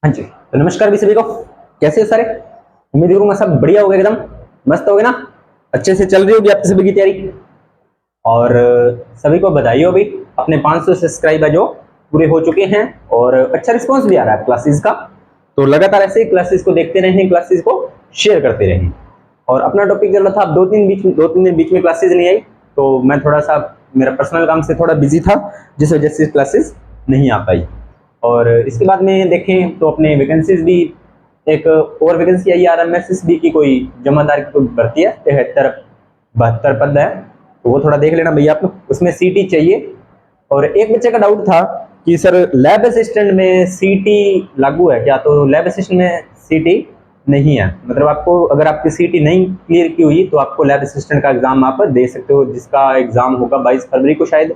हाँ जी, तो नमस्कार भी सभी को। कैसे हो सारे? उम्मीद करूंगा सब बढ़िया होगा, एकदम मस्त होगे ना। अच्छे से चल रही होगी आपकी सभी की तैयारी। और सभी को बधाई हो भाई, अपने 500 सब्सक्राइबर जो पूरे हो चुके हैं और अच्छा रिस्पांस भी आ रहा है क्लासेस का। तो लगातार ऐसे ही क्लासेस को देखते रहें, क्लासेस को शेयर करते रहें। और अपना टॉपिक चल रहा था, अब 2-3 दिन बीच में क्लासेस नहीं आई, तो मैं थोड़ा सा मेरा पर्सनल काम से थोड़ा बिजी था, जिस वजह से क्लासेस नहीं आ पाई। और इसके बाद में देखें तो अपने वैकेंसीज भी, एक और वैकेंसी आई RMSSB की, कोई जमादार की कोई भर्ती है, 73-72 पद है। तो वो थोड़ा देख लेना भैया आप लोग, उसमें सीटी चाहिए। और एक बच्चे का डाउट था कि सर लैब असिस्टेंट में सीटी लागू है क्या? तो लैब असिस्टेंट में सीटी नहीं है, मतलब आपको अगर आपकी सीटी नहीं क्लियर की हुई तो आपको लैब असिस्टेंट का एग्जाम आप दे सकते हो, जिसका एग्जाम होगा 22 फरवरी को शायद।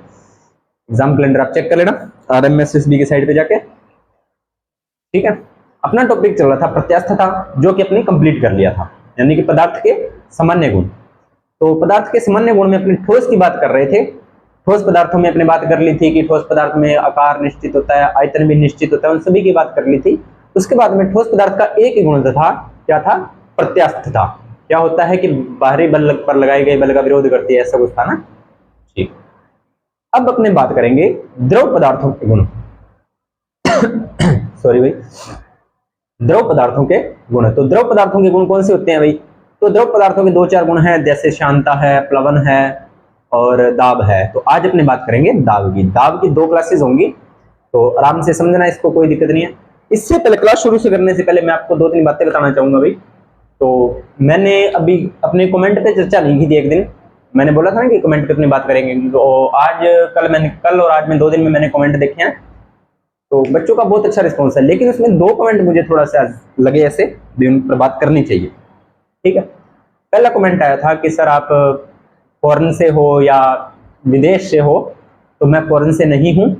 एग्जाम कैलेंडर आप चेक कर लेना RMSSB की साइट पे जाके, ठीक है। अपना टॉपिक चल रहा था प्रत्यास्थता, जो कि अपने कंप्लीट कर लिया था, यानी कि पदार्थ के सामान्य गुण। तो पदार्थ के सामान्य गुण में अपने ठोस की बात कर रहे थे। ठोस पदार्थों में अपने बात कर ली थी कि ठोस पदार्थ में आकार निश्चित होता है, आयतन भी निश्चित होता है, उन सभी की बात कर ली थी। उसके बाद में ठोस पदार्थ का एक ही गुण था, क्या था? प्रत्यास्थता। क्या होता है कि बाहरी बल पर लगाए गए बल का विरोध करती है, ऐसा कुछ था ना। ठीक, अब अपने बात करेंगे द्रव पदार्थों के गुण। सॉरी भाई, द्रव पदार्थों के गुण। तो द्रव पदार्थों के गुण कौन से होते हैं भाई? तो द्रव पदार्थों के 2-4 गुण हैं, जैसे शांता है, प्लवन है और दाब है। तो आज अपने बात करेंगे दाब की। दाब की 2 क्लासेस होंगी, तो आराम से समझना, इसको कोई दिक्कत नहीं है। इससे पहले क्लास शुरू से करने से पहले मैं आपको 2-3 बातें बताना चाहूंगा भाई। तो मैंने अभी अपने कमेंट पे चर्चा नहीं की थी, एक दिन मैंने बोला था ना कि कमेंट पे अपनी बात करेंगे। तो आज कल और आज में 2 दिन में मैंने कमेंट देखे हैं, तो बच्चों का बहुत अच्छा रिस्पॉन्स है। लेकिन उसमें 2 कमेंट मुझे थोड़ा सा लगे ऐसे भी, उन पर बात करनी चाहिए, ठीक है। पहला कमेंट आया था कि सर आप फॉरेन से हो या विदेश से हो? तो मैं फॉरेन से नहीं हूँ,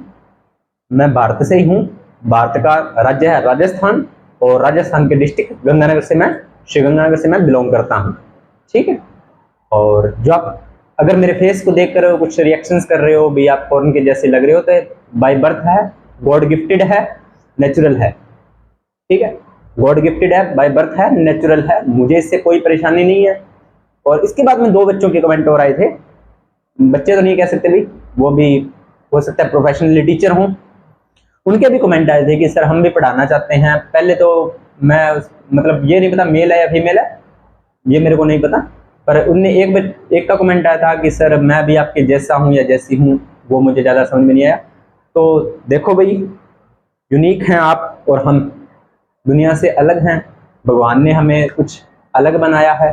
मैं भारत से ही हूँ। भारत का राज्य है राजस्थान, और राजस्थान के डिस्ट्रिक्ट गंगानगर से मैं, श्री गंगानगर से मैं बिलोंग करता हूँ, ठीक है। और जो आप अगर मेरे फेस को देखकर कुछ रिएक्शंस कर रहे हो भी, आप फॉरेन के जैसे लग रहे हो, तो बाय बर्थ है, गॉड गिफ्टेड है, नेचुरल है, ठीक है। गॉड गिफ्टेड है, बाय बर्थ है, नेचुरल है, मुझे इससे कोई परेशानी नहीं है। और इसके बाद में 2 बच्चों के कमेंट और आए थे, बच्चे तो नहीं कह सकते भाई, वो भी हो सकता है प्रोफेशनली टीचर हों। उनके भी कमेंट आए थे कि सर हम भी पढ़ाना चाहते हैं। पहले तो मैं मतलब ये नहीं पता मेल है या फीमेल है, ये मेरे को नहीं पता, पर उनने एक का कमेंट आया था कि सर मैं भी आपके जैसा हूँ या जैसी हूँ, वो मुझे ज़्यादा समझ में नहीं आया। तो देखो भाई, यूनिक हैं आप और हम, दुनिया से अलग हैं, भगवान ने हमें कुछ अलग बनाया है।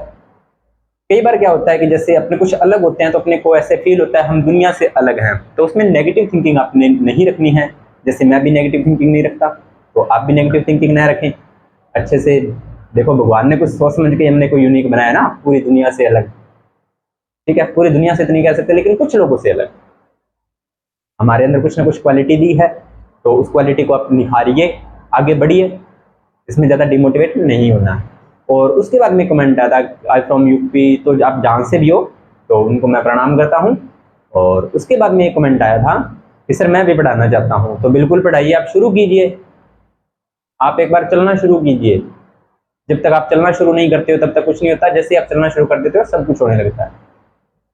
कई बार क्या होता है कि जैसे अपने कुछ अलग होते हैं तो अपने को ऐसे फील होता है हम दुनिया से अलग हैं, तो उसमें नेगेटिव थिंकिंग आपने नहीं रखनी है। जैसे मैं भी नेगेटिव थिंकिंग नहीं रखता, तो आप भी नेगेटिव थिंकिंग ना रखें। अच्छे से देखो, भगवान ने कुछ सोच समझ के हमने कोई यूनिक बनाया ना, पूरी दुनिया से अलग, ठीक है। पूरी दुनिया से तो नहीं कह सकते, लेकिन कुछ लोगों से अलग। हमारे अंदर कुछ ना कुछ क्वालिटी दी है, तो उस क्वालिटी को आप निखारिए, आगे बढ़िए, इसमें ज़्यादा डिमोटिवेट नहीं होना है। और उसके बाद में कमेंट आता है आई फ्रॉम यूपी, तो आप जहाँ से भी हो तो उनको मैं प्रणाम करता हूँ। और उसके बाद में एक कमेंट आया था कि सर मैं भी पढ़ाना चाहता हूँ। तो बिल्कुल पढ़ाइए, आप शुरू कीजिए, आप एक बार चलना शुरू कीजिए। जब तक आप चलना शुरू नहीं करते हो तब तक कुछ नहीं होता, जैसे आप चलना शुरू कर देते हो सब कुछ होने लगता है।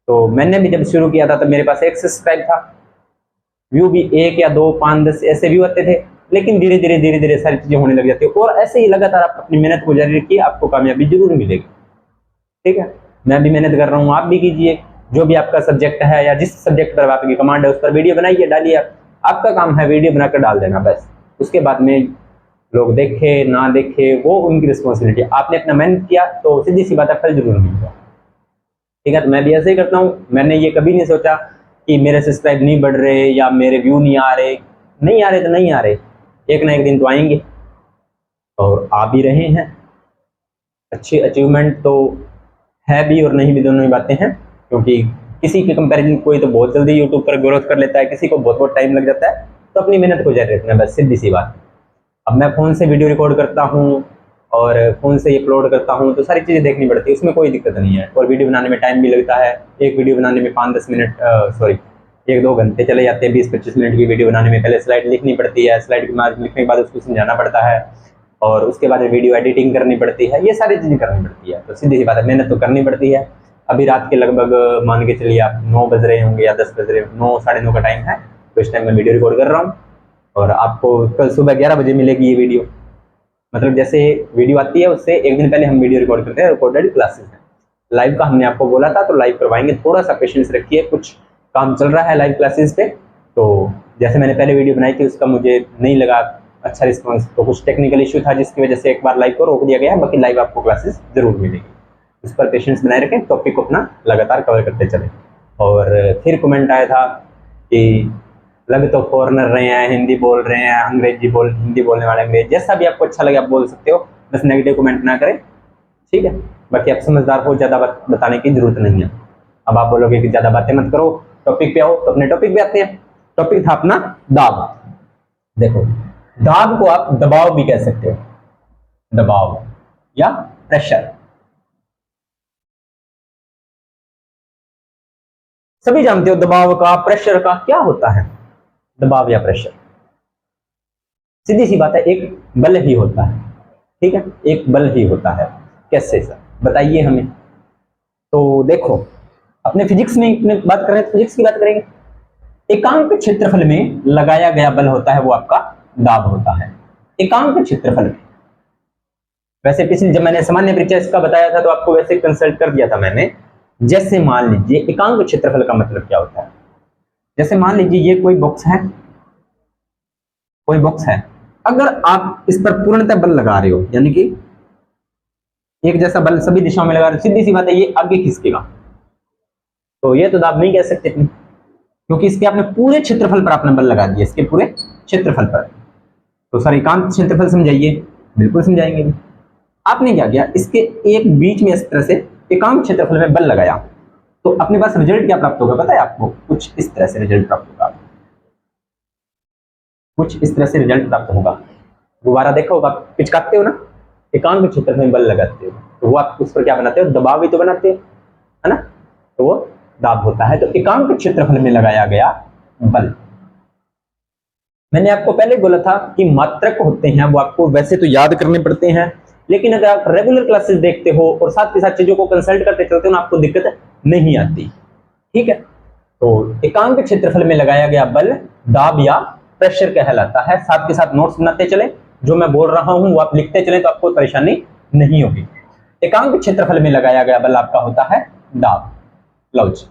तो मैंने भी जब शुरू किया था तब मेरे पास 1 सब्सक्राइब था, व्यू भी 1 या 2, 5, 10 ऐसे व्यू आते थे। लेकिन धीरे धीरे सारी चीजें होने लग जाती है, और ऐसे ही लगातार आप अपनी मेहनत को जारी रखिए, आपको कामयाबी जरूर मिलेगी, ठीक है। मैं भी मेहनत कर रहा हूँ, आप भी कीजिए। जो भी आपका सब्जेक्ट है या जिस सब्जेक्ट पर आपकी कमांड है उस पर वीडियो बनाइए, डालिए। आपका काम है वीडियो बनाकर डाल देना बस। उसके बाद में लोग देखे ना देखे वो उनकी रिस्पॉन्सिबिलिटी, आपने अपना मेहनत किया तो सीधी सी बात है, फल जरूर मिलेगा, ठीक है। तो मैं भी ऐसे ही करता हूँ, मैंने ये कभी नहीं सोचा कि मेरे सब्सक्राइब नहीं बढ़ रहे या मेरे व्यू नहीं आ रहे। नहीं आ रहे तो नहीं आ रहे, एक ना एक दिन तो आएंगे, और आ भी रहे हैं। अच्छी अचीवमेंट तो है भी और नहीं भी, दोनों ही बातें हैं। क्योंकि किसी के कंपैरिजन कोई तो बहुत जल्दी यूट्यूब पर ग्रोथ कर लेता है, किसी को बहुत बहुत टाइम लग जाता है। तो अपनी मेहनत को जारी रखना, बस सीधी सी बात। अब मैं फ़ोन से वीडियो रिकॉर्ड करता हूँ और फ़ोन से अपलोड करता हूँ, तो सारी चीज़ें देखनी पड़ती है, उसमें कोई दिक्कत नहीं है। और वीडियो बनाने में टाइम भी लगता है, एक वीडियो बनाने में 5-10 मिनट, सॉरी 1-2 घंटे चले जाते हैं। 20-25 मिनट की वीडियो बनाने में पहले स्लाइड लिखनी पड़ती है, स्लाइड के बाद लिखने के बाद उसको समझाना पड़ता है, और उसके बाद वीडियो एडिटिंग करनी पड़ती है, ये सारी चीज़ें करनी पड़ती है। तो सीधी सी बात है, मेहनत तो करनी पड़ती है। अभी रात के लगभग मान के चलिए आप 9 बज रहे होंगे या 10 बज रहे, 9 साढ़े 9 का टाइम है। तो इस टाइम मैं वीडियो रिकॉर्ड कर रहा हूँ और आपको कल सुबह 11 बजे मिलेगी ये वीडियो। मतलब जैसे वीडियो आती है उससे एक दिन पहले हम वीडियो रिकॉर्ड करते हैं, रिकॉर्डेड क्लासेस हैं। लाइव का हमने आपको बोला था तो लाइव करवाएंगे, थोड़ा सा पेशेंस रखिए, कुछ काम चल रहा है लाइव क्लासेस पे। तो जैसे मैंने पहले वीडियो बनाई थी उसका मुझे नहीं लगा अच्छा रिस्पांस, तो कुछ टेक्निकल इशू था जिसकी वजह से एक बार लाइव को रोक दिया गया है। बाकी लाइव आपको क्लासेस जरूर मिलेगी, उस पर पेशेंस बनाए रखें, टॉपिक को अपना लगातार कवर करते चलें। और फिर कमेंट आया था कि लग तो फॉरनर रहे हैं, हिंदी बोल रहे हैं, हिंदी बोलने वाले अंग्रेज, जैसा भी आपको अच्छा लगे आप बोल सकते हो, बस नेगेटिव कमेंट ना करें, ठीक है। बाकी आप समझदार हो, ज़्यादा बात बताने की जरूरत नहीं है। अब आप बोलोगे कि ज़्यादा बातें मत करो, टॉपिक पे आओ, तो अपने टॉपिक पे आते हैं। टॉपिक था अपना दाब। देखो, दाब को आप दबाव भी कह सकते हो, दबाव या प्रेशर। सभी जानते हो दबाव का, प्रेशर का क्या होता है। दबाव या प्रेशर सीधी सी बात है, एक बल ही होता है, ठीक है, एक बल ही होता है। कैसे सर, बताइए हमें। तो देखो, अपने फिजिक्स में अपने बात कर रहे हैं, फिजिक्स की बात करेंगे। एकांक क्षेत्रफल में लगाया गया बल होता है वो आपका दाब होता है, एकांक क्षेत्रफल में। वैसे पिछले जब मैंने सामान्य परीक्षा इसका बताया था तो आपको वैसे कंसल्ट कर दिया था मैंने। जैसे मान लीजिए एकांक क्षेत्रफल का मतलब क्या होता है। जैसे मान लीजिए ये कोई बॉक्स है, कोई बॉक्स है, अगर आप इस पर पूर्णतः बल लगा रहे हो, यानी कि एक जैसा बल सभी दिशाओं में लगा रहे हो, सीधी सी बात है ये आगे खिसकेगा, तो ये तो दाब नहीं कह सकते अपनी, क्योंकि इसके आपने पूरे क्षेत्रफल पर आपने बल लगा दिया, इसके पूरे क्षेत्रफल पर। तो सर एकांक क्षेत्रफल समझाइए, बिल्कुल समझाएंगे। आपने क्या किया, इसके एक बीच में इस तरह से एकांक क्षेत्रफल में बल लगाया, तो अपने पास रिजल्ट क्या प्राप्त होगा पता है आपको, कुछ इस तरह से रिजल्ट प्राप्त होगा, कुछ इस तरह से रिजल्ट प्राप्त होगा। दोबारा देखा होगा, पिचकाते हो ना, एकांक क्षेत्रफल में बल लगाते हो, तो वो आप उस पर क्या बनाते हो, दबाव भी तो बनाते हो, है ना, तो वो दाब होता है। तो एकांक क्षेत्रफल में लगाया गया बल। मैंने आपको पहले बोला था कि मात्रक होते हैं वो आपको वैसे तो याद करने पड़ते हैं, लेकिन अगर आप रेगुलर क्लासेस देखते हो और साथ के साथ चीजों को कंसल्ट करते चलते हो ना, आपको दिक्कत नहीं आती, ठीक है। तो एकांक क्षेत्रफल में लगाया गया बल दाब या प्रेशर कहलाता है। साथ के साथ नोट्स बनाते चले, जो मैं बोल रहा हूं वो आप लिखते चले, तो आपको परेशानी नहीं होगी। एकांक क्षेत्रफल में लगाया गया बल आपका होता है दाब। लो जी,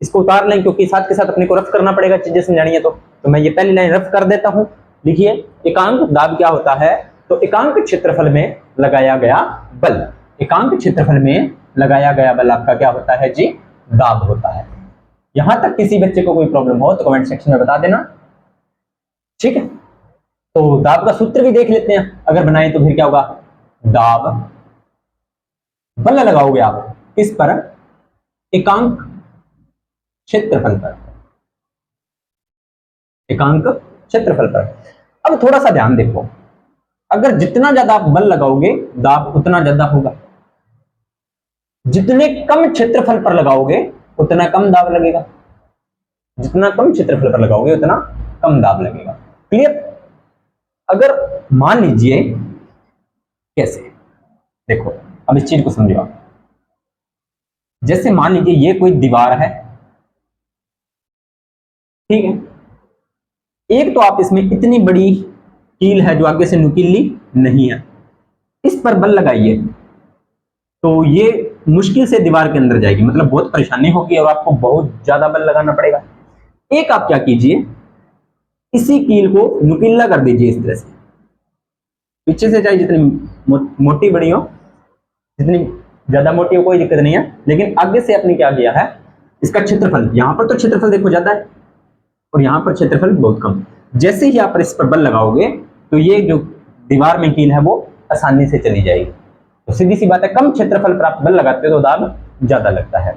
इसको उतार लें क्योंकि साथ के साथ अपने को रफ करना पड़ेगा चीजें समझानी है। तो मैं ये पहली लाइन रफ कर देता हूं, लिखिए एकांक दाब क्या होता है। तो एकांक क्षेत्रफल में लगाया गया बल, एकांक क्षेत्रफल में लगाया गया बल आपका क्या होता है जी, दाब होता है। यहां तक किसी बच्चे को कोई प्रॉब्लम हो तो कमेंट सेक्शन में बता देना, ठीक है। तो दाब का सूत्र भी देख लेते हैं, अगर बनाए तो फिर क्या होगा, दाब बल लगाओगे आप किस पर, एकांक क्षेत्रफल पर, एकांक क्षेत्रफल पर। अब थोड़ा सा ध्यान देखो, अगर जितना ज्यादा आप बल लगाओगे दाब उतना ज्यादा होगा, जितने कम क्षेत्रफल पर लगाओगे उतना कम दाब लगेगा, जितना कम क्षेत्रफल पर लगाओगे उतना कम दाब लगेगा। क्लियर। अगर मान लीजिए, कैसे, देखो अब इस चीज को समझो आप। जैसे मान लीजिए ये कोई दीवार है, ठीक है, एक तो आप इसमें इतनी बड़ी कील है जो आगे से नुकीली नहीं है, इस पर बल लगाइए तो ये मुश्किल से दीवार के अंदर जाएगी, मतलब बहुत परेशानी होगी और आपको बहुत ज्यादा बल लगाना पड़ेगा। एक आप क्या कीजिए, इसी कील को नुकीला कर दीजिए इस तरह से, पीछे से चाहे जितनी मोटी बड़ी हो, जितनी ज्यादा मोटी हो कोई दिक्कत नहीं है, लेकिन आगे से आपने क्या किया है, इसका क्षेत्रफल, यहां पर तो क्षेत्रफल देखो ज्यादा है और यहां पर क्षेत्रफल बहुत कम। जैसे ही आप इस पर बल लगाओगे तो ये जो दीवार में कील है वो आसानी से चली जाएगी। तो सीधी सी बात है, कम क्षेत्रफल पर आप बल लगाते हो तो दाब ज्यादा लगता है।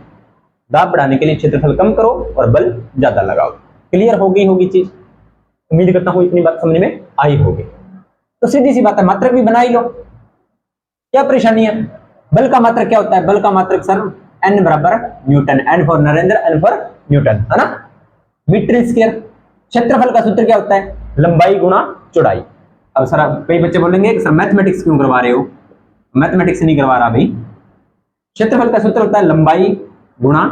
दाब बढ़ाने के लिए क्षेत्रफल कम करो और बल ज्यादा लगाओ। क्लियर होगी चीज, उम्मीद करता हूं इतनी बात समझ में आई होगी। तो सीधी सी बात है, मात्रक भी बना ही लो, क्या परेशानी है। बल का मात्रक क्या होता है, बल का मात्रक सर N बराबर Newton, N for Narendra, N for Newton, है ना, मीटर स्क्वायर। क्षेत्रफल का सूत्र क्या होता है, लंबाई गुणा चौड़ाई। अब सर कई बच्चे बोलेंगे कि सर मैथमेटिक्स क्यों करवा रहे हो, मैथमेटिक्स नहीं करवा रहा भाई। क्षेत्रफल का सूत्र होता है लंबाई गुणा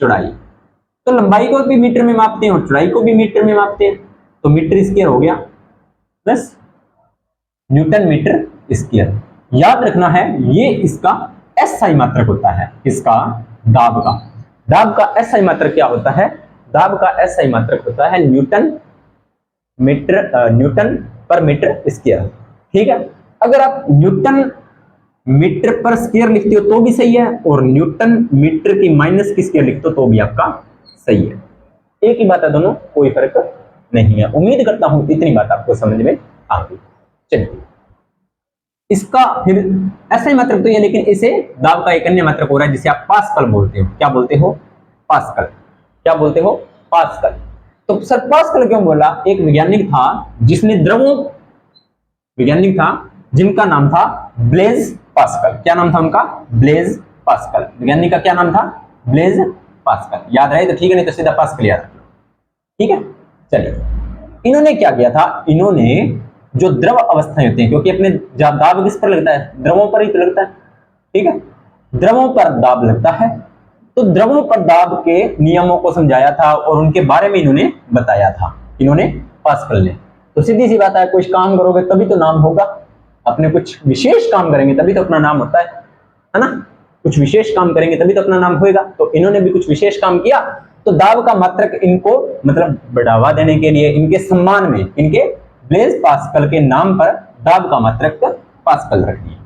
चौड़ाई, तो लंबाई को भी मीटर में मापते हैं और चौड़ाई को भी मीटर में मापते हैं, तो मीटर स्क्वायर हो गया प्लस न्यूटन मीटर स्क्वायर। याद रखना है ये इसका एसआई मात्रक होता है, इसका दाब का एसआई मात्रक क्या होता है, दाब का एसआई मात्रक होता है न्यूटन पर मीटर स्क्वायर। ठीक है, अगर आप न्यूटन मीटर पर स्क्वायर लिखते हो तो भी सही है, और न्यूटन मीटर की माइनस की स्क्वायर लिखते हो तो भी आपका सही है, एक ही बात है दोनों, कोई फर्क नहीं है। उम्मीद करता हूं इतनी बात आपको समझ में आ गई। चलिए, इसका फिर ऐसा ही मात्रक तो ये, लेकिन इसे दाब का एक अन्य मात्रक हो रहा है जिसे आप पास्कल बोलते हो। क्या बोलते हो, पास्कल। क्या बोलते हो, पास्कल। तो सर पास्कल क्यों बोला, एक वैज्ञानिक था जिसने वैज्ञानिक था जिनका नाम था ब्लेज पास्कल। क्या नाम था उनका, ब्लेज पास्कल। वैज्ञानिक का क्या नाम था, ब्लेज पास्कल। याद रहे तो ठीक है, नहीं तो सीधा पास्कल याद रखो। ठीक है, चलिए, इन्होंने क्या किया था, इन्होंने जो द्रव अवस्थाएं होती हैं, क्योंकि अपने दाब किस पर लगता है, द्रवों पर ही तो लगता है। ठीक है, द्रवों पर दाब लगता है, तो द्रवों पर दाब के नियमों को समझाया था और उनके बारे में इन्होंने बताया था, इन्होंने पास्कल ने। तो सीधी सी बात है, कुछ काम करोगे तभी तो नाम होगा, अपने कुछ विशेष काम करेंगे तभी तो अपना नाम होता है ना, कुछ विशेष काम करेंगे तभी तो अपना नाम होएगा। तो इन्होंने भी कुछ विशेष काम किया, तो दाब का मात्रक इनको मतलब बढ़ावा देने के लिए, इनके सम्मान में, इनके ब्लेज पास्कल के नाम पर दाब का मात्रक पास्कल रख दिया।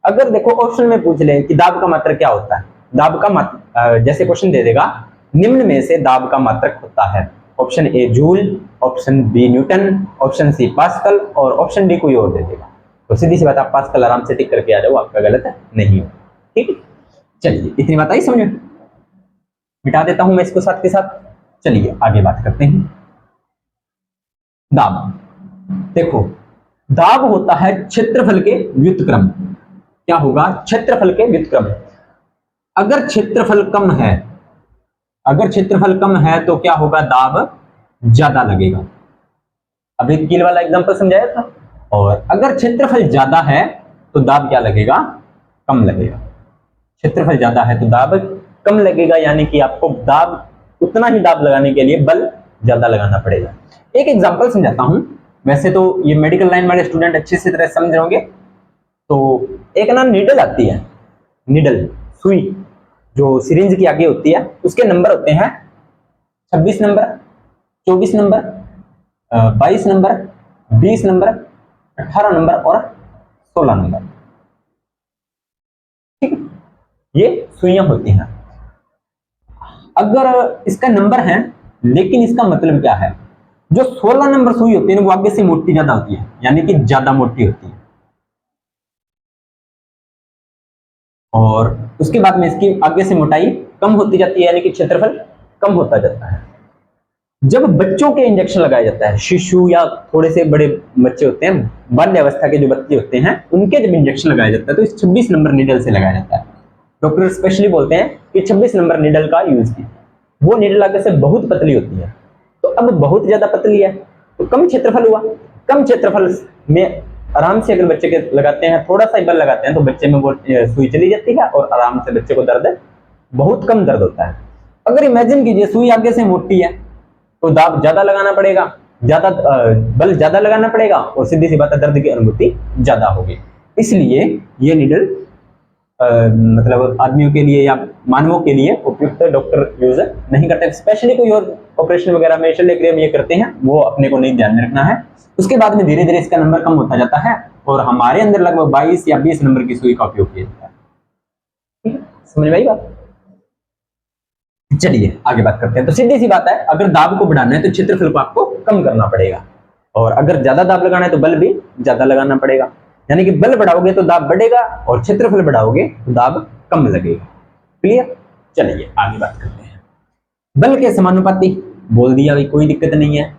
अगर देखो ऑप्शन में पूछ ले कि दाब का मात्रक क्या होता है, दाब का मात्रक जैसे क्वेश्चन दे देगा, निम्न में से दाब का मात्रक होता है, option A joule, option B newton, option C pascal और ऑप्शन डी कोई और दे देगा। तो सीधी सी बात, आप पास्कल आराम से टिक करके आ जाओ, आपका गलत नहीं हो। ठीक है, चलिए, इतनी बात आई समझ में, मिटा देता हूं मैं इसको साथ के साथ। चलिए आगे बात करते हैं। दाब, देखो दाब होता है क्षेत्रफल के व्युत्क्रम। क्या होगा, क्षेत्रफल के व्युत्क्रम। अगर क्षेत्रफल कम है, अगर क्षेत्रफल कम है तो क्या होगा, दाब ज्यादा लगेगा। अब एक कील वाला एग्जांपल समझाया था। और अगर क्षेत्रफल ज्यादा है तो दाब क्या लगेगा, कम लगेगा। क्षेत्रफल ज्यादा है तो दाब कम लगेगा, यानी कि आपको दाब, उतना ही दाब लगाने के लिए बल ज्यादा लगाना पड़ेगा। एक एग्जांपल समझाता हूं, वैसे तो ये मेडिकल लाइन वाले स्टूडेंट अच्छे से तरह समझ होंगे। तो एक ना नीडल आती है, नीडल सुई जो सिरिंज की आगे होती है, उसके नंबर होते हैं 26 number, 24 number, 22 number, 20 number, 18 number और 16 नंबर। ठीक है, ये सुइयां होती हैं। अगर इसका नंबर है, लेकिन इसका मतलब क्या है, जो 16 नंबर सुई होती है वो आगे से मोटी ज्यादा होती है, यानी कि ज्यादा मोटी होती है, और उसके बाद में इसकी आगे से मोटाई कम होती जाती है, यानी कि क्षेत्रफल कम होता जाता है। जब बच्चों के इंजेक्शन लगाया जाता है, शिशु या थोड़े से बड़े बच्चे होते हैं, बाल्य अवस्था के जो बच्चे होते हैं, उनके जब इंजेक्शन लगाया जाता है तो इस 26 नंबर नीडल से लगाया जाता है। डॉक्टर स्पेशली बोलते हैं कि 26 नंबर नीडल का यूज कीजिए। वो नीडल आगे से बहुत पतली होती है, तो अब बहुत ज्यादा पतली है तो कम क्षेत्रफल हुआ। कम क्षेत्रफल में आराम से अगर बच्चे के लगाते हैं, थोड़ा सा बल लगाते हैं, तो बच्चे में वो सुई चली जाती है और आराम से बच्चे को दर्द, बहुत कम दर्द होता है। अगर इमेजिन कीजिए सुई आगे से मोटी है तो दाब ज्यादा लगाना पड़ेगा, ज्यादा बल ज्यादा लगाना पड़ेगा, और सीधी सी बात है दर्द की अनुभूति ज्यादा होगी। इसलिए ये नीडल मतलब आदमियों के लिए या मानवों के लिए उपयुक्त डॉक्टर यूज नहीं करते। स्पेशली कोई और ऑपरेशन वगैरह में शल्य क्रिया में ये करते हैं, वो अपने को नहीं ध्यान में रखना है। उसके बाद में धीरे धीरे इसका नंबर कम होता जाता है और हमारे अंदर लगभग 22 या 20 नंबर की सुई का उपयोग किया जाता है। ठीक है, समझ में आई बात। चलिए आगे बात करते हैं। तो सीधी सी बात है, अगर दाब को बढ़ाना है तो क्षेत्रफल को आपको कम करना पड़ेगा, और अगर ज्यादा दाब लगाना है तो बल भी ज्यादा लगाना पड़ेगा। यानी कि बल बढ़ाओगे तो दाब बढ़ेगा और क्षेत्रफल बढ़ाओगे तो दाब कम लगेगा। क्लियर, चलिए आगे बात करते हैं। बल के समानुपाती बोल दिया भाई, कोई दिक्कत नहीं है।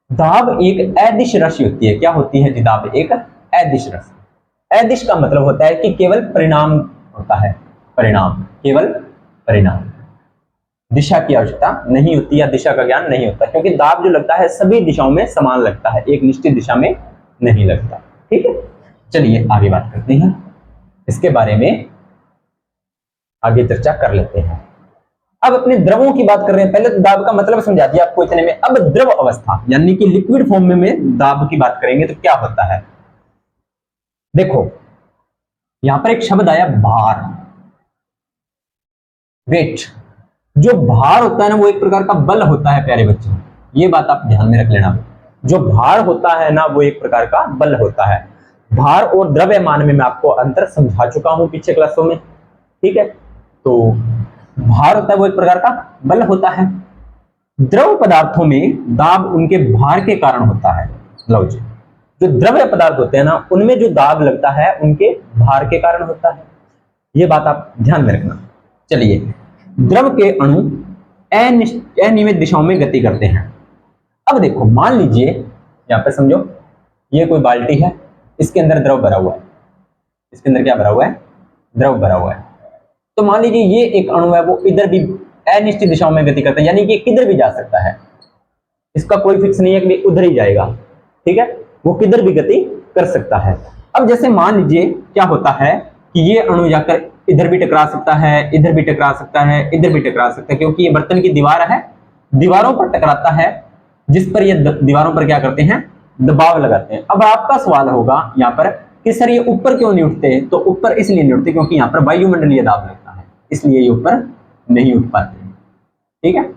दाब एक अदिश राशि होती है। क्या होती है जी, दाब एक अदिश राशि। अदिश का मतलब होता है कि केवल परिणाम होता है, परिणाम, केवल परिणाम, दिशा की आवश्यकता नहीं होती या दिशा का ज्ञान नहीं होता, क्योंकि दाब जो लगता है सभी दिशाओं में समान लगता है, एक निश्चित दिशा में नहीं लगता। ठीक है, चलिए आगे बात करते हैं, इसके बारे में आगे चर्चा कर लेते हैं। अब अपने द्रवों की बात कर रहे हैं, पहले तो दाब का मतलब समझा दिया आपको इतने में। अब द्रव अवस्था यानी कि लिक्विड फॉर्म में दाब की बात करेंगे तो क्या होता है। देखो यहां पर एक शब्द आया भार, वेट। जो भार होता है ना वो एक प्रकार का बल होता है प्यारे बच्चों, ये बात आप ध्यान में रख लेना। जो भार होता है ना वो एक प्रकार का बल होता है। भार और द्रव्यमान में मैं आपको अंतर समझा चुका हूं पिछले क्लासों में। ठीक है, तो भार होता है वो एक प्रकार का बल होता है। द्रव पदार्थों में दाब उनके भार के कारण होता है। लो जी, जो द्रव्य पदार्थ होते हैं ना उनमें जो दाब लगता है उनके भार के कारण होता है, ये बात आप ध्यान में रखना। चलिए, द्रव के अणु अनियमित दिशाओं में गति करते हैं। अब देखो मान लीजिए यहां पर समझो, ये कोई बाल्टी है, इसके अंदर द्रव भरा हुआ है। इसके अंदर क्या भरा हुआ है? द्रव भरा हुआ है। तो मान लीजिए ये एक अणु है, वो इधर भी अनिश्चित दिशाओं में गति करता है, यानी कि किधर भी जा सकता है, इसका कोई फिक्स नहीं है कि उधर ही जाएगा। ठीक है, वो किधर भी गति कर सकता है। अब जैसे मान लीजिए क्या होता है कि ये अणु जाकर इधर भी टकरा सकता है, इधर भी टकरा सकता है, इधर भी टकरा सकता है, क्योंकि ये बर्तन की दीवार है, दीवारों पर टकराता है, जिस पर ये दीवारों पर क्या करते हैं? दबाव लगाते हैं। अब आपका सवाल होगा यहाँ पर कि सर ये ऊपर क्यों नहीं उठते? तो ऊपर इसलिए नहीं उठते क्योंकि यहाँ पर वायुमंडलीय दाब लगता है, इसलिए ये ऊपर नहीं उठ पाते। ठीक है,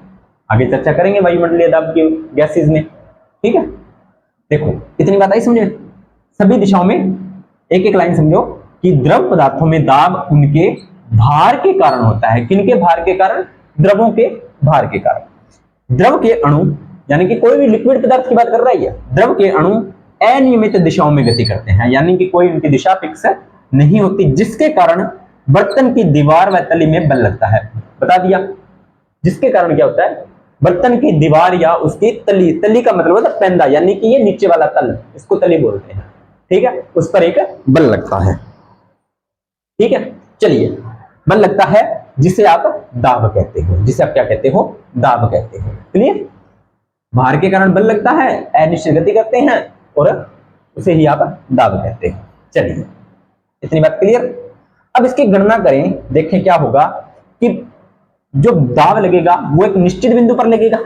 आगे चर्चा करेंगे वायुमंडलीय दाब की गैसेज में। ठीक है, देखो इतनी बात आई समझे? सभी दिशाओं में एक एक लाइन समझो कि द्रव पदार्थों में दाब उनके भार के कारण होता है। किनके भार के कारण? द्रवों के भार के कारण। द्रव के अणु यानी कि कोई भी लिक्विड पदार्थ की बात कर रहा है, द्रव के अणु अनियमित दिशाओं में गति करते हैं, यानी कि कोई उनकी दिशा फिक्स नहीं होती, जिसके कारण बर्तन की दीवार व तली में बल लगता है। बता दिया, जिसके कारण क्या होता है? बर्तन की दीवार या उसकी तली, तली का मतलब होता है पेंदा, यानी कि ये नीचे वाला तल, इसको तली बोलते हैं। ठीक है, उस पर एक बल लगता है। ठीक है, चलिए, बल लगता है जिसे आप दाब कहते हो, जिसे आप क्या कहते हो? दाब कहते हो। क्लियर? भार के कारण बल लगता है, अनिश्चित गति करते हैं, और उसे ही आप दाब कहते हैं। चलिए, इतनी बात क्लियर? अब इसकी गणना करें, देखें क्या होगा कि जो दाब लगेगा वो एक निश्चित बिंदु पर लगेगा।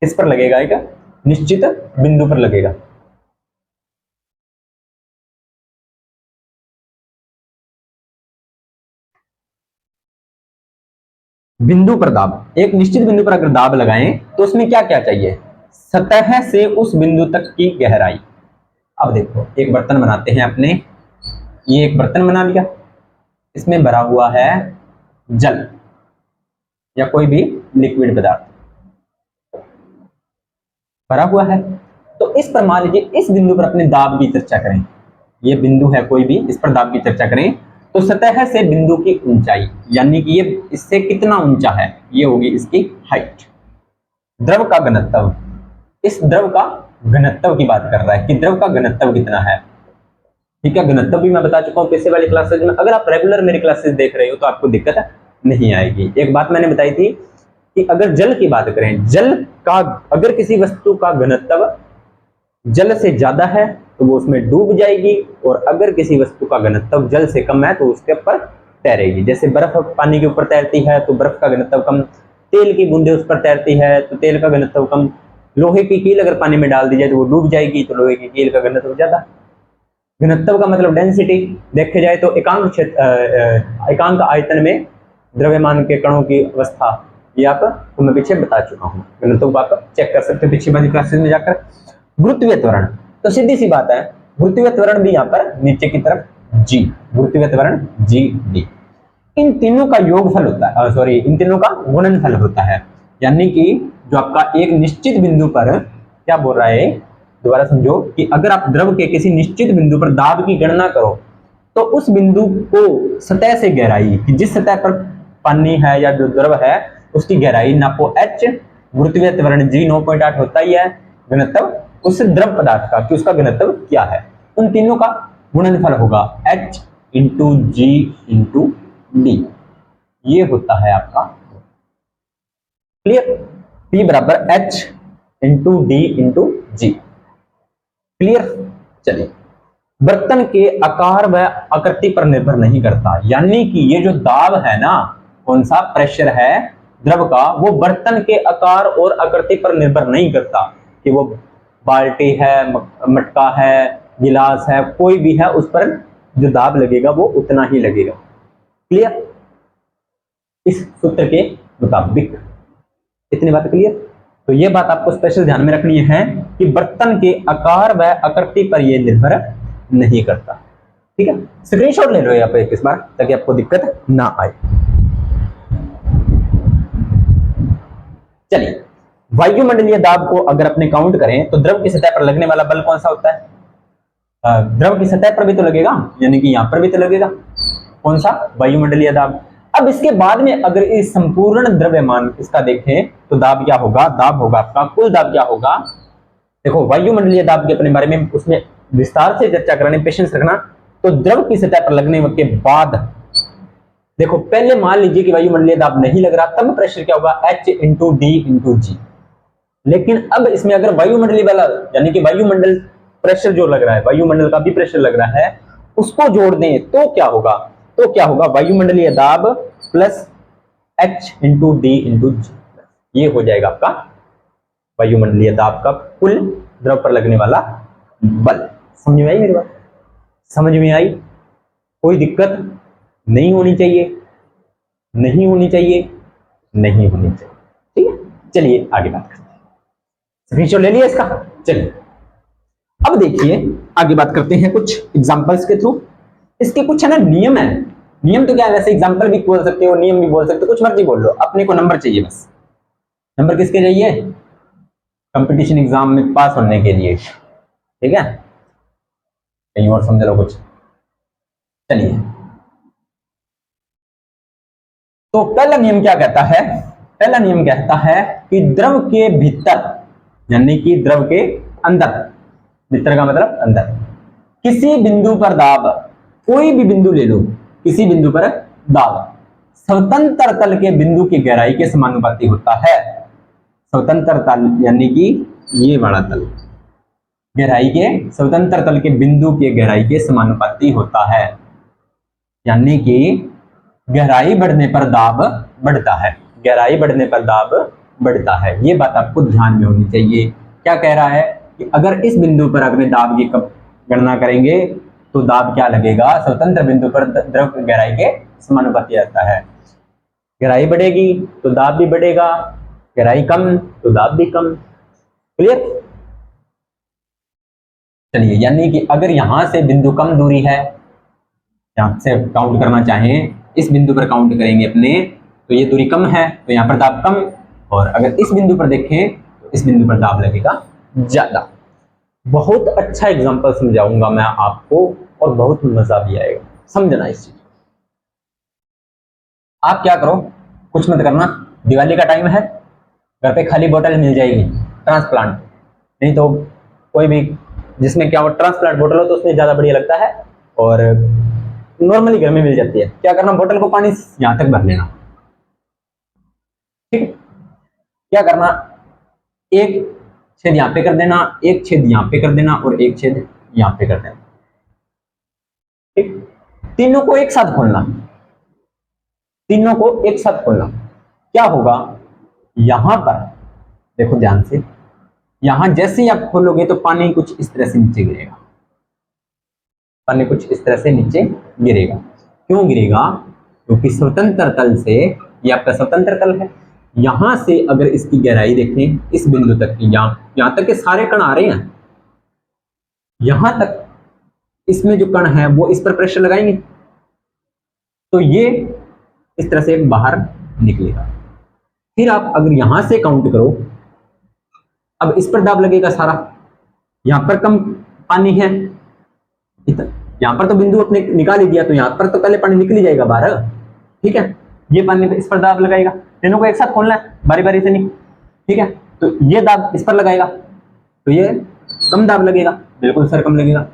किस पर लगेगा? एक निश्चित बिंदु पर लगेगा। बिंदु पर दाब, एक निश्चित बिंदु पर अगर दाब लगाएं तो उसमें क्या क्या चाहिए? सतह से उस बिंदु तक की गहराई। अब देखो एक बर्तन बनाते हैं अपने, ये एक बर्तन बना लिया, इसमें भरा हुआ है जल या कोई भी लिक्विड पदार्थ भरा हुआ है। तो इस पर मान लीजिए इस बिंदु पर अपने दाब की चर्चा करें, ये बिंदु है कोई भी, इस पर दाब की चर्चा करें तो सतह से बिंदु की ऊंचाई, यानी कि ये इससे कितना ऊंचा है, ये होगी इसकी हाइट। द्रव का घनत्व, इस द्रव का घनत्व की बात कर रहा है कि द्रव का घनत्व कितना है। ठीक है, घनत्व भी मैं बता चुका हूं पिछले वाली क्लासेज में। अगर आप रेगुलर मेरी क्लासेस देख रहे हो तो आपको दिक्कत नहीं आएगी। एक बात मैंने बताई थी कि अगर जल की बात करें, जल का अगर किसी वस्तु का घनत्व जल से ज्यादा है तो वो उसमें डूब जाएगी, और अगर किसी वस्तु का घनत्व जल से कम है तो उसके ऊपर तैरेगी। जैसे बर्फ पानी के ऊपर तैरती है तो बर्फ का घनत्व कम, तेल की बूंदे उस पर तैरती है तो तेल का घनत्व कम, लोहे की कील अगर पानी में डाल दी जाए तो वो डूब जाएगी, तो लोहे की कील का घनत्व ज्यादा। घनत्व का मतलब डेंसिटी, देखे जाए तो एकांक क्षेत्र, एकांक आयतन में द्रव्यमान के कणों की अवस्था, ये आपको मैं पीछे बता चुका हूँ। घनत्व को आप चेक कर सकते हो पिछली वाली क्लासेस में जाकर। गुरुत्वीय त्वरण, तो सीधी सी बात है, गुरुत्वीय त्वरण भी यहाँ पर नीचे की तरफ जी, गुरुत्वीय त्वरण जी डी। इन तीनों का योगफल होता है, सॉरी इन तीनों का गुणनफल होता है, यानी कि जो आपका एक निश्चित बिंदु पर क्या बोल रहा है, दोबारा समझो कि अगर आप द्रव के किसी निश्चित बिंदु पर दाब की गणना करो तो उस बिंदु को सतह से गहराई, कि जिस सतह पर पानी है या जो द्रव है उसकी गहराई नापो h, गुरुत्वीय त्वरण g 9.8 होता ही है, घनत्व उस द्रव पदार्थ का कि उसका घनत्व क्या है, उन तीनों का गुणनफल होगा h इंटू जी इंटू डी, ये होता है आपका। क्लियर? P बराबर h इंटू डी इंटू जी। क्लियर। चलिए, बर्तन के आकार व आकृति पर निर्भर नहीं करता, यानी कि ये जो दाब है ना, कौन सा प्रेशर है द्रव का, वो बर्तन के आकार और आकृति पर निर्भर नहीं करता कि वो बाल्टी है, मटका है, गिलास है, कोई भी है, उस पर जो दाब लगेगा वो उतना ही लगेगा। क्लियर, इस सूत्र के मुताबिक। इतनी बात क्लियर। तो ये बात आपको स्पेशल ध्यान में रखनी है कि बर्तन के आकार व आकृति पर यह निर्भर नहीं करता। ठीक है, स्क्रीनशॉट ले लो यहाँ पे इस बार, ताकि आपको दिक्कत ना आए। चलिए, वायुमंडलीय दाब को अगर अपने काउंट करें तो द्रव की सतह पर लगने वाला बल कौन सा होता है? द्रव की सतह पर भी तो लगेगा, यानी कि यहां पर भी तो लगेगा। कौन सा? वायुमंडलीय दाब। अब इसके बाद में अगर इस संपूर्ण द्रव्यमान इसका देखें तो दाब क्या होगा? दाब होगा आपका, कुल दाब क्या होगा? देखो, वायुमंडलीय दाब के अपने बारे में उसमें विस्तार से चर्चा कराने, पेशेंस रखना। तो द्रव की सतह पर लगने के बाद देखो, पहले मान लीजिए कि वायुमंडलीय दाब नहीं लग रहा, तब प्रेशर क्या होगा? H इंटू डी इंटू जी। लेकिन अब इसमें अगर वायुमंडलीय वाला, यानी कि वायुमंडल प्रेशर जो लग रहा है, वायुमंडल का भी प्रेशर लग रहा है, उसको जोड़ दें तो क्या होगा? तो क्या होगा? वायुमंडलीय दाब plus H into d into g, ये हो जाएगा आपका वायुमंडलीय दाब का कुल द्रव पर लगने वाला बल। समझ में आई मेरी बात? समझ में आई? कोई दिक्कत नहीं होनी चाहिए, नहीं होनी चाहिए, नहीं होनी चाहिए। ठीक है, चलिए आगे बात करते हैं। स्क्रीनशॉट ले लिया इसका। चलिए, अब देखिए आगे बात करते हैं कुछ एग्जांपल्स के थ्रू। इसके कुछ है ना नियम है। नियम तो क्या है, वैसे एग्जांपल भी बोल सकते हो, नियम भी बोल सकते हो, कुछ मर्जी बोल लो, अपने को नंबर चाहिए बस। नंबर किसके चाहिए? कंपटीशन एग्जाम में पास होने के लिए। ठीक है, कहीं और समझ लो कुछ। चलिए, तो पहला नियम क्या कहता है? पहला नियम कहता है कि द्रव के भीतर, यानी कि द्रव के अंदर, भीतर का मतलब अंदर, किसी बिंदु पर दाब, कोई भी बिंदु ले लो, किसी बिंदु पर दाब स्वतंत्र तल के बिंदु की गहराई के समानुपाती होता है। स्वतंत्र तल यानी कि ये वाला तल, गहराई के, स्वतंत्र तल के बिंदु के गहराई के समानुपाती होता है। यानी कि गहराई बढ़ने पर दाब बढ़ता है, गहराई बढ़ने पर दाब बढ़ता है। ये बात आपको ध्यान में होनी चाहिए। क्या कह रहा है कि अगर इस बिंदु पर अपने दाब की गणना करेंगे तो दाब क्या लगेगा? स्वतंत्र बिंदु पर द्रव की गहराई के समानुपाती आता है। गहराई बढ़ेगी तो दाब भी बढ़ेगा, गहराई कम तो दाब भी कम। क्लियर? चलिए, यानी कि अगर यहां से बिंदु कम दूरी है, यहां से काउंट करना चाहें, इस बिंदु पर काउंट करेंगे अपने, तो ये दूरी कम है तो यहाँ पर दाब कम, और अगर इस बिंदु पर देखें तो इस बिंदु पर दाब लगेगा ज्यादा। बहुत अच्छा एग्जांपल समझाऊंगा मैं आपको और बहुत मजा भी आएगा, समझना इस चीज। आप क्या करो, कुछ मत करना, दिवाली का टाइम है, घर पे खाली बोतल मिल जाएगी ट्रांसप्लांट, नहीं तो कोई भी जिसमें क्या हो ट्रांसप्लांट बोतल हो तो उसमें ज्यादा बढ़िया लगता है, और नॉर्मली घर में मिल जाती है। क्या करना, बोतल को पानी यहां तक भर लेना। ठीक है, क्या करना, एक छेद यहां पे कर देना, एक छेद यहां पे कर देना, और एक छेद यहां पे कर देना। ठीक, तीनों को एक साथ खोलना, तीनों को एक साथ खोलना। क्या होगा, यहां पर देखो ध्यान से, यहां जैसे ही आप खोलोगे तो पानी कुछ इस तरह से नीचे गिरेगा, पानी कुछ इस तरह से नीचे गिरेगा। क्यों गिरेगा? क्योंकि स्वतंत्र तल से, ये आपका स्वतंत्र तल है, यहां से अगर इसकी गहराई देखें इस बिंदु तक की, यहां तक के सारे कण आ रहे हैं, यहां तक इसमें जो कण है वो इस पर प्रेशर लगाएंगे तो ये इस तरह से बाहर निकलेगा। फिर आप अगर यहां से काउंट करो, अब इस पर दाब लगेगा सारा, यहां पर कम पानी है, यहां पर तो बिंदु अपने निकाल ही दिया, तो यहां पर तो पहले पानी निकल ही जाएगा बाहर। ठीक है, ये पानी इस पर दाब लगाएगा, तीनों को एक साथ खोलना है बारी बारी से नहीं। ठीक है, तो ये दाब इस पर लगाएगा तो ये कम दाब लगेगा, बिल्कुल सर कम लगेगा।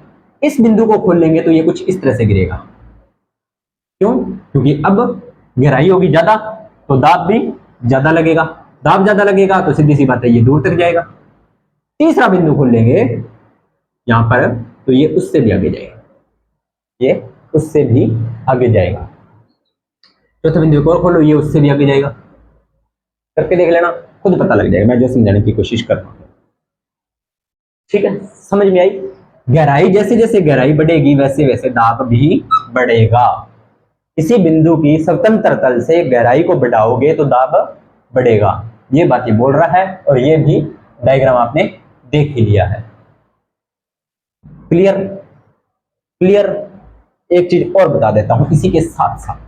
इस बिंदु को खोल लेंगे तो ये कुछ इस तरह से गिरेगा। क्यों? क्योंकि अब गहराई होगी ज्यादा तो दाब भी ज्यादा लगेगा, दाब ज्यादा लगेगा तो सीधी सी बात है ये दूर तक जाएगा। तीसरा बिंदु खोल लेंगे, यहाँ पर, तो ये उससे भी आगे जाएगा, ये उससे भी आगे जाएगा। चौथे बिंदु को और खोलो, ये उससे भी आगे जाएगा। करके देख लेना, खुद पता लग जाएगा, मैं जो समझाने की कोशिश कर रहा हूँ। ठीक है, समझ में आई? गहराई, जैसे जैसे गहराई बढ़ेगी वैसे वैसे दाब भी बढ़ेगा। किसी बिंदु की स्वतंत्र तल से गहराई को बढ़ाओगे तो दाब बढ़ेगा। ये बात ये बोल रहा है, और ये भी डायग्राम आपने देख ही लिया है। क्लियर? क्लियर? एक चीज और बता देता हूं इसी के साथ साथ,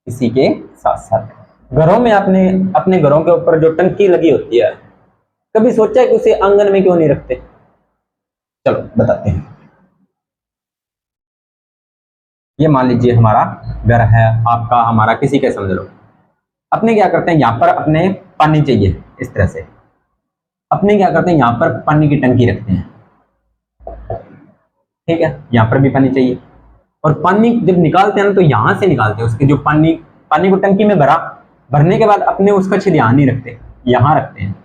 इसी के साथ साथ घरों में आपने अपने घरों के ऊपर जो टंकी लगी होती है, कभी सोचा है कि उसे आंगन में क्यों नहीं रखते? चलो बताते हैं। ये मान लीजिए हमारा घर है, आपका, हमारा, किसी का समझ लो। अपने क्या करते हैं, यहाँ पर अपने पानी चाहिए, इस तरह से अपने क्या करते हैं, यहाँ पर पानी की टंकी रखते हैं। ठीक है, यहाँ पर भी पानी चाहिए, और पानी जब निकालते हैं ना तो यहाँ से निकालते हैं, उसके जो पानी को टंकी में भरने के बाद अपने उसका अच्छे ध्यान नहीं रखते, यहाँ रखते हैं।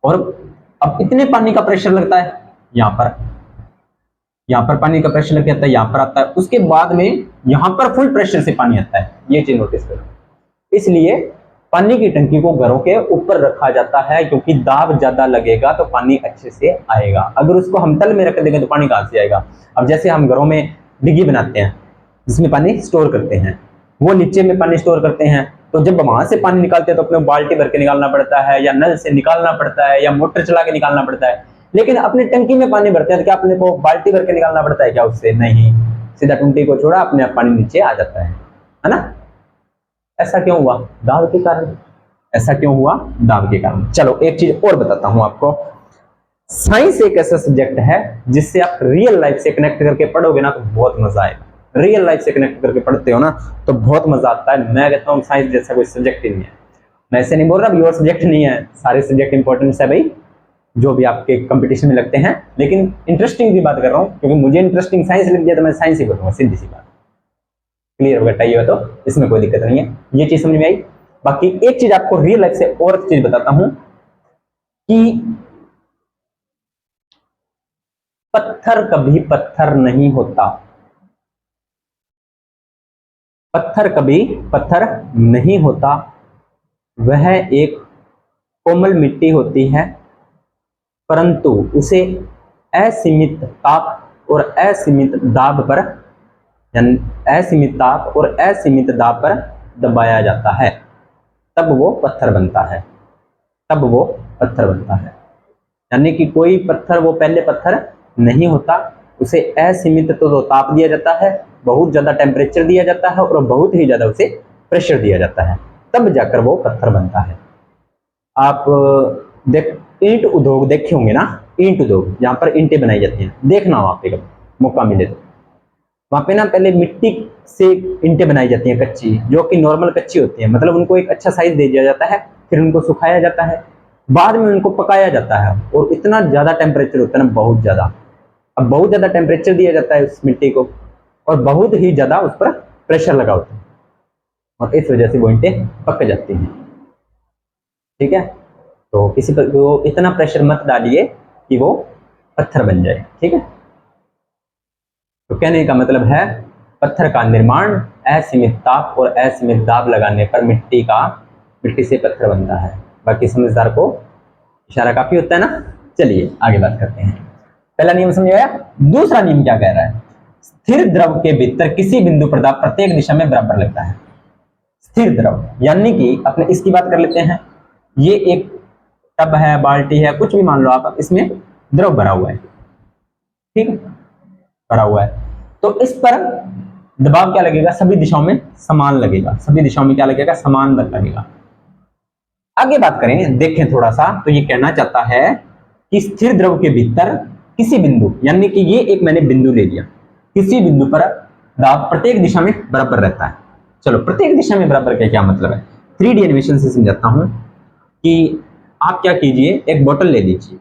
और अब इतने पानी का प्रेशर लगता है, यहाँ पर पानी का प्रेशर लग जाता है, यहाँ पर आता है, उसके बाद में यहाँ पर फुल प्रेशर से पानी आता है। ये चीज नोटिस करो। इसलिए पानी की टंकी को घरों के ऊपर रखा जाता है, क्योंकि दाब ज्यादा लगेगा तो पानी अच्छे से आएगा। अगर उसको हम तल में रख देंगे तो पानी कहां से आएगा? अब जैसे हम घरों में डिग्गी बनाते हैं जिसमें पानी स्टोर करते हैं, वो नीचे में पानी स्टोर करते हैं, तो जब वहां से पानी निकालते हैं तो अपने बाल्टी भर के निकालना पड़ता है, या नल से निकालना पड़ता है, या मोटर चला के निकालना पड़ता है। लेकिन अपनी टंकी में पानी भरते हैं तो क्या अपने को बाल्टी भर के निकालना पड़ता है क्या उससे? नहीं, सीधा टंकी को छोड़ा, अपने आप पानी नीचे आ जाता है ना? ऐसा क्यों हुआ? दाब के कारण। ऐसा क्यों हुआ? दाब के कारण। चलो एक चीज और बताता हूं आपको। साइंस एक ऐसा सब्जेक्ट है जिससे आप रियल लाइफ से कनेक्ट करके पढ़ोगे ना तो बहुत मजा आएगा। रियल लाइफ से कनेक्ट करके पढ़ते हो ना तो बहुत मजा आता है। मैं कहता हूँ साइंस जैसा कोई सब्जेक्ट ही नहीं है। मैं ऐसे नहीं बोल रहा योर सब्जेक्ट नहीं है, सारे सब्जेक्ट इंपॉर्टेंट है भाई, जो भी आपके कंपटीशन में लगते हैं, लेकिन इंटरेस्टिंग की बात कर रहा हूँ, क्योंकि मुझे इंटरेस्टिंग साइंस लग गया तो मैं साइंस ही बोलूंगा, सीधी सी बात। क्लियर हो गया? ये तो इसमें कोई दिक्कत नहीं है, ये चीज समझ में आई। बाकी एक चीज आपको रियल लाइफ से और चीज बताता हूं कि पत्थर कभी पत्थर नहीं होता। पत्थर कभी पत्थर नहीं होता, वह एक कोमल मिट्टी होती है, परंतु उसे असीमित ताप और असीमित दाब पर, यानी असीमित ताप और असीमित दाब पर दबाया जाता है, तब वो पत्थर बनता है। तब वो पत्थर बनता है, यानी कि कोई पत्थर वो पहले पत्थर नहीं होता, उसे असीमित तो ताप दिया जाता है, बहुत ज्यादा टेम्परेचर दिया जाता है और बहुत ही ज्यादा उसे प्रेशर दिया जाता है, तब जाकर वो पत्थर बनता है। आप ईंट उद्योग देखे होंगे ना, ईंट उद्योग जहां पर ईंटें बनाई जाती हैं, देखना वहां पे कभी मौका मिले तो। वहां पे ना पहले मिट्टी से ईंटें बनाई जाती हैं कच्ची, जो कि नॉर्मल कच्ची होती है, मतलब उनको एक अच्छा साइज दे दिया जाता है, फिर उनको सुखाया जाता है, बाद में उनको पकाया जाता है, और इतना ज्यादा टेम्परेचर होता है ना, बहुत ज्यादा। अब बहुत ज्यादा टेम्परेचर दिया जाता है उस मिट्टी को, और बहुत ही ज्यादा उस पर प्रेशर लगा होता है, और इस वजह से वो ईंटें पक जाती हैं। ठीक है, तो किसी पर वो इतना प्रेशर मत डालिए कि वो पत्थर बन जाए। ठीक है, तो कहने का मतलब है पत्थर का निर्माण असीमित ताप और असीमित दाब लगाने पर मिट्टी से पत्थर बनता है। बाकी समझदार को इशारा काफी होता है ना। चलिए आगे बात करते हैं। पहला नियम समझ आया। दूसरा नियम क्या कह रहा है? स्थिर द्रव के भीतर किसी बिंदु पर दाब प्रत्येक दिशा में बराबर लगता है। स्थिर द्रव यानी कि अपने इसकी बात कर लेते हैं, ये एक टब है, बाल्टी है, कुछ भी मान लो आप, इसमें द्रव भरा हुआ है, ठीक है, भरा हुआ है, तो इस पर दबाव क्या लगेगा? सभी दिशाओं में समान लगेगा। सभी दिशाओं में क्या लगेगा? समान लगेगा। आगे बात करें, देखें थोड़ा सा, तो ये कहना चाहता है कि स्थिर द्रव के भीतर किसी बिंदु, यानी कि ये एक मैंने बिंदु ले लिया, किसी बिंदु पर दाब प्रत्येक दिशा में बराबर रहता है। चलो प्रत्येक दिशा में बराबर का क्या मतलब है? 3D एनिमेशन से समझाता हूं कि आप क्या कीजिए, एक बोतल ले लीजिए,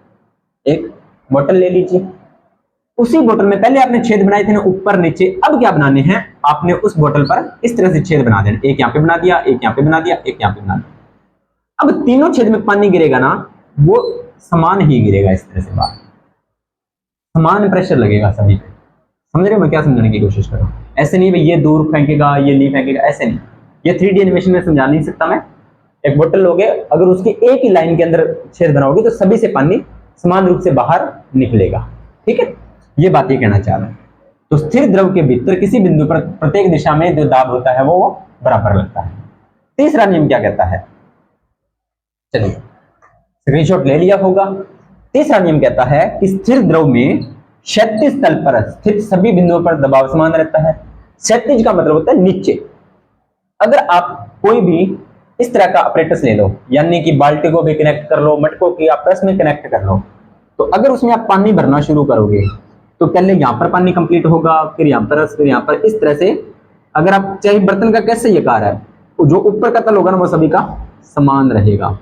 एक बोतल ले लीजिए, उसी बोतल में पहले आपने छेद बनाए थे ना, ऊपर नीचे, अब क्या बनाने हैं? आपने उस बोतल पर इस तरह से छेद बना देना, एक यहाँ पे बना दिया, एक यहाँ पे बना दिया, एक यहाँ पे बना दिया। अब तीनों छेद में पानी गिरेगा ना, वो समान ही गिरेगा इस तरह से बाहर, समान प्रेशर लगेगा सभी पे। समझ रहे हो मैं क्या समझाने की कोशिश कर रहा हूँ? ऐसे नहीं भाई ये दूर फेंकेगा ये नहीं फेंकेगा, ऐसे नहीं। ये 3D एनिमेशन में समझा नहीं सकता मैं। एक बोतल लोगे, अगर उसकी एक ही लाइन के अंदर छेद बनाओगे तो सभी से पानी समान रूप से बाहर निकलेगा। ठीक है, ये बात ये कहना चाह रहा हूं। तो स्थिर द्रव के भीतर किसी बिंदु पर प्रत्येक दिशा में जो दाब होता है वो बराबर लगता है। तीसरा नियम क्या कहता है, चलिए स्क्रीनशॉट ले लिया होगा। तीसरा नियम कहता है कि स्थिर द्रव में क्षैतिज तल पर स्थित सभी बिंदुओं पर दबाव समान रहता है। क्षैतिज का मतलब होता है नीचे। अगर आप कोई भी इस तरह का अपरेटस ले लो, यानी कि बाल्टी को भी कनेक्ट कर लो, मटकों की आपस में कनेक्ट कर लो, तो अगर उसमें आप पानी भरना शुरू करोगे तो पहले यहां पर पानी कंप्लीट होगा, फिर यहां पर, फिर यहां पर, इस तरह से। अगर आप चाहे बर्तन का कैसे ये कार है, जो ऊपर का तल होगा ना वो सभी का समान रहेगा।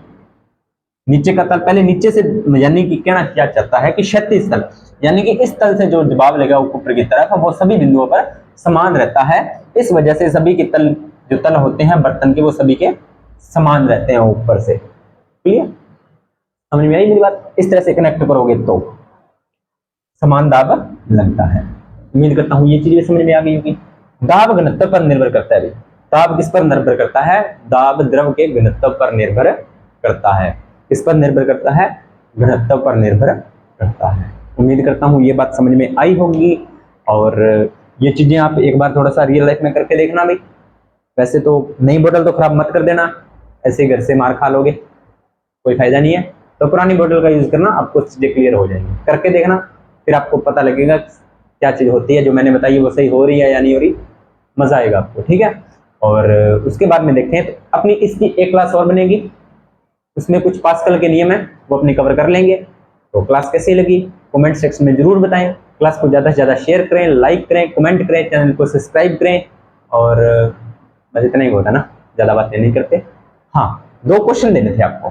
नीचे का तल पहले नीचे से, यानी कि कहना क्या चाहता है कि क्षैतिज तल, यानी कि इस तल से जो दबाव लगेगा ऊपर की तरफ वो सभी बिंदुओं पर समान रहता है। इस वजह से सभी के तल, जो तल होते हैं बर्तन के, वो सभी के समान रहते हैं ऊपर से। क्लियर, समझ में आई मेरी बात? इस तरह से कनेक्ट करोगे तो समान दाब लगता है। उम्मीद करता हूं ये चीजें समझ में आ गई होगी। दाब घनत्व पर निर्भर करता है। दाब किस पर निर्भर करता है? दाब द्रव के घनत्व पर निर्भर करता है। किस पर निर्भर करता है? घनत्व पर निर्भर करता है। उम्मीद करता हूं ये बात समझ में आई होगी। और ये चीजें आप एक बार थोड़ा सा रियल लाइफ में करके देखना भाई। वैसे तो नई बोतल तो खराब मत कर देना, ऐसे घर से मार खा लोगे, कोई फायदा नहीं है। तो पुरानी बोतल का यूज करना, आपको चीजें क्लियर हो जाएंगी। करके देखना, फिर आपको पता लगेगा क्या चीज होती है। जो मैंने बताई है वो सही हो रही है या नहीं हो रही, मजा आएगा आपको। ठीक है, और उसके बाद में देखें तो अपनी इसकी एक क्लास और बनेगी, उसमें कुछ पास्कल के नियम है वो अपने कवर कर लेंगे। तो क्लास कैसी लगी कमेंट सेक्शन में जरूर बताएं। क्लास को ज़्यादा से ज़्यादा शेयर करें, लाइक करें, कमेंट करें, चैनल को सब्सक्राइब करें। और बस इतना ही होता ना, ज़्यादा बातें नहीं करते। हाँ, 2 क्वेश्चन देने थे आपको,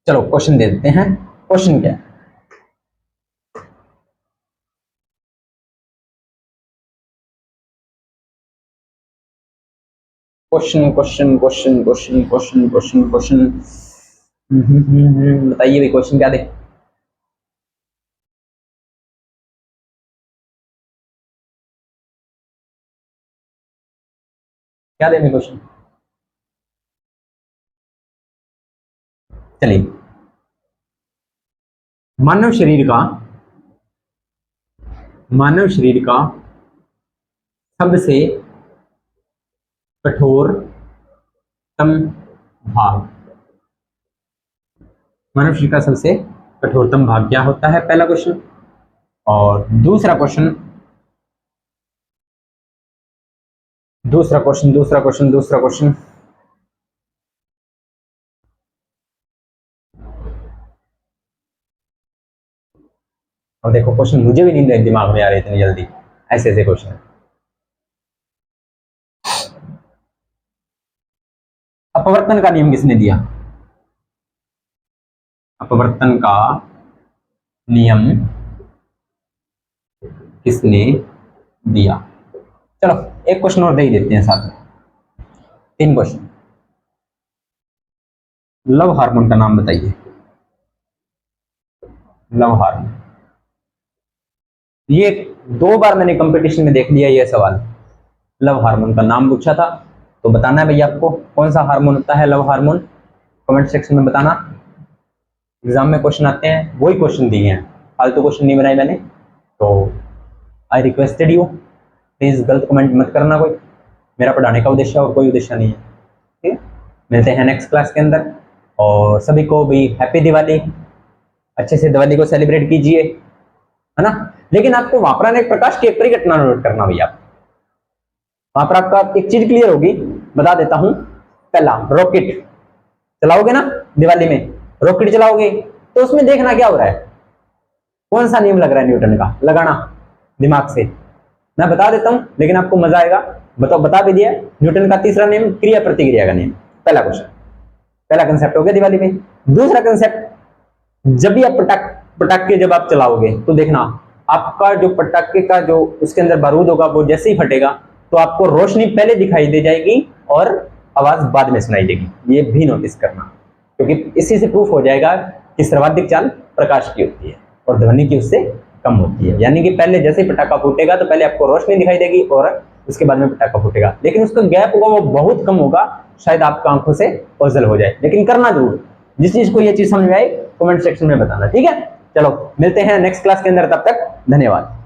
चलो क्वेश्चन दे देते हैं। क्वेश्चन क्या है? Question question question question question question question बताइए भाई, क्वेश्चन क्या दे? क्या देंगे क्वेश्चन? चलिए, मानव शरीर का सबसे कठोरतम भाग, मानव शरीर का सबसे कठोरतम भाग क्या होता है? पहला क्वेश्चन। और दूसरा क्वेश्चन, और देखो क्वेश्चन मुझे भी नहीं दिमाग में आ रहे इतनी जल्दी, ऐसे ऐसे क्वेश्चन। अपवर्तन का नियम किसने दिया? अपवर्तन का नियम किसने दिया? चलो एक क्वेश्चन और दे ही देते हैं साथ में, 3 क्वेश्चन। लव हार्मोन का नाम बताइए। लव हार्मोन, ये 2 बार मैंने कंपटीशन में देख लिया ये सवाल। लव हार्मोन का नाम पूछा था, तो बताना है भैया आपको कौन सा हार्मोन होता है लव हार्मोन, कमेंट सेक्शन में बताना। एग्जाम में क्वेश्चन आते हैं, वही क्वेश्चन दिए हैं, फालतू क्वेश्चन नहीं बनाए मैंने। तो आई रिक्वेस्टेड यू, प्लीज गलत कमेंट मत करना कोई। मेरा पढ़ाने का उद्देश्य और कोई उद्देश्य नहीं है। ठीक है, मिलते हैं नेक्स्ट क्लास के अंदर। और सभी को भी हैप्पी दिवाली, अच्छे से दिवाली को सेलिब्रेट कीजिए, है ना। लेकिन आपको वहां पर एक प्रकाश की एक परिघटना नोट करना भैया। वहां पर आपका एक चीज क्लियर होगी, बता देता हूं। पहला, रॉकेट चलाओगे ना दिवाली में, रॉकेट चलाओगे तो उसमें देखना क्या हो रहा है, कौन सा नियम लग रहा है न्यूटन का, लगाना दिमाग से। मैं बता देता हूं लेकिन आपको मजा आएगा। बताओ, बता भी दिया, न्यूटन का तीसरा नियम क्रिया प्रतिक्रिया का नियम। पहला क्वेश्चन, पहला कंसेप्ट हो गया दिवाली में। दूसरा कंसेप्ट, जब भी आप पटाखे जब आप चलाओगे तो देखना आपका जो पटाखे का जो उसके अंदर बारूद होगा वो जैसे ही फटेगा तो आपको रोशनी पहले दिखाई दे जाएगी और आवाज बाद में सुनाई देगी। ये भी नोटिस करना, क्योंकि इसी से प्रूफ हो जाएगा कि सर्वाधिक चाल प्रकाश की होती है और ध्वनि की उससे कम होती है। यानी कि पहले जैसे ही पटाखा फूटेगा तो पहले आपको रोशनी दिखाई देगी और उसके बाद में पटाखा फूटेगा, लेकिन उसका गैप होगा वो बहुत कम होगा, शायद आपका आंखों से ओझल हो जाए, लेकिन करना जरूर। जिस चीज को ये चीज समझ में आए कमेंट सेक्शन में बताना, ठीक है। चलो मिलते हैं नेक्स्ट क्लास के अंदर, तब तक धन्यवाद।